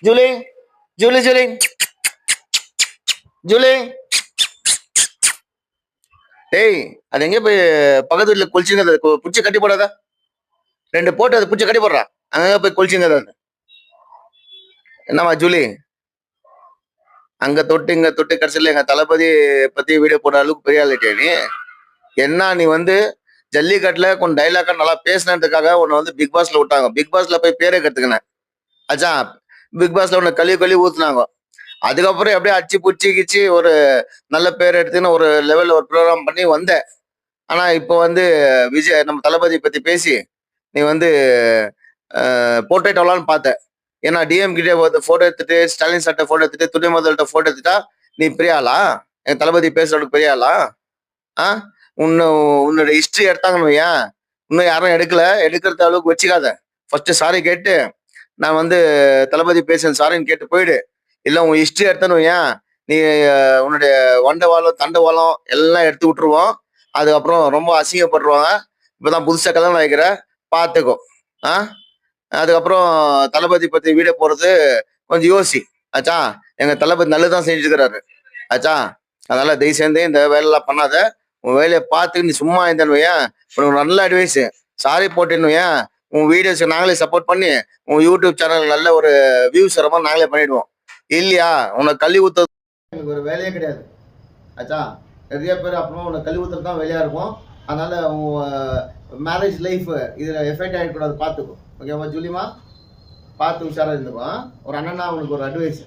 Julie Julie Julie Julie. டேய், அது எங்கே போய் பக்கத்து வீட்டில் குளிச்சுங்க, அதை பிடிச்சி கட்டி போடாத. 2 போட்டு அதை பிடிச்சி கட்டி போடுறா. அங்கே போய் குளிச்சுங்க. அது என்னம்மா ஜூலி, அங்க தொட்டு இங்க தொட்டு கடைசியில் எங்க தளபதி பத்தி வீடியோ போடுற அளவுக்கு பெரிய ஆளுட்டே நீ. என்ன நீ வந்து ஜல்லிக்கட்டுல கொஞ்சம் டைலாக்கா நல்லா பேசினதுக்காக உன்னை வந்து பிக் பாஸ்ல விட்டாங்க. பிக் பாஸ்ல போய் பேரே கத்துக்கினேன் ஆச்சா. பிக் பாஸ்ல உன்னை கழுவி ஊத்துனாங்க. அதுக்கப்புறம் எப்படியே அடிச்சு புடிச்சு கிச்சு ஒரு நல்ல பேர் எடுத்துன்னு ஒரு லெவல்ல ஒரு ப்ரோக்ராம் பண்ணி வந்தேன். ஆனா இப்போ வந்து விஜய் நம்ம தளபதி பத்தி பேசி நீ வந்து போர்ட்ரேட் ஆகலான்னு பார்த்த. ஏன்னா டிஎம் கிட்டே போட்டோ எடுத்துட்டு, ஸ்டாலின் சார்ட்ட போட்டோ எடுத்துட்டு, துணை முதல்கிட்ட போட்டோ எடுத்துட்டா நீ பெரிய ஆளா? என் தளபதி பேசுறதுக்கு பெரிய ஆளா? உன்னோட ஹிஸ்டரி எடுத்தாங்கன்னு வையன், இன்னும் யாரும் எடுக்கிறது அளவுக்கு வச்சுக்காத. ஃபர்ஸ்ட் சாரி கேட்டு நான் வந்து தளபதி பேசுறேன் சாரின்னு கேட்டு போயிடு. இல்ல உன் ஹிஸ்டரி எடுத்தேன்னு வையன், நீ உன்னுடைய வண்டவாளம் தண்டவாளம் எல்லாம் எடுத்து விட்டுருவோம். அதுக்கப்புறம் ரொம்ப அசிங்கப்படுருவாங்க. இப்பதான் புதுசா கல்யாணம் வைக்கிற, பார்த்துக்கோ. அதுக்கப்புறம் தளபதி பத்தி வீடியோ போறது கொஞ்சம் யோசி ஆச்சா. எங்க தளபதி நல்லதுதான் செஞ்சுட்டு இருக்கிறாரு ஆச்சா. அதனால தயவு சேர்ந்து இந்த வேலையெல்லாம் பண்ணாத. உன் வேலையை பார்த்து நீ சும்மா இருந்தேன்னு வையன், உனக்கு நல்ல அட்வைஸ். சாரி போட்டேன்னு வையன், உன் வீடியோஸ் நாங்களே சப்போர்ட் பண்ணி உன் யூடியூப் சேனல் நல்ல ஒரு வியூஸ் வர மாதிரி நாங்களே பண்ணிடுவோம். இல்லையா உனக்கு கல்வி ஊத்துறது எனக்கு ஒரு வேலையே கிடையாது ஆச்சா. நிறைய பேர் அப்புறமா உனக்கு கல்வி ஊத்துறது தான் வேலையா இருக்கும். அதனால உன் மேரேஜ் லைஃப் இதுல எஃபெக்ட் ஆகிடக்கூடாது, பார்த்துக்கோ. ஓகேவா ஜூலிமா? பார்த்து உஷாரா இருந்துக்கோ. ஒரு அண்ணனா உனக்கு ஒரு அட்வைஸ்.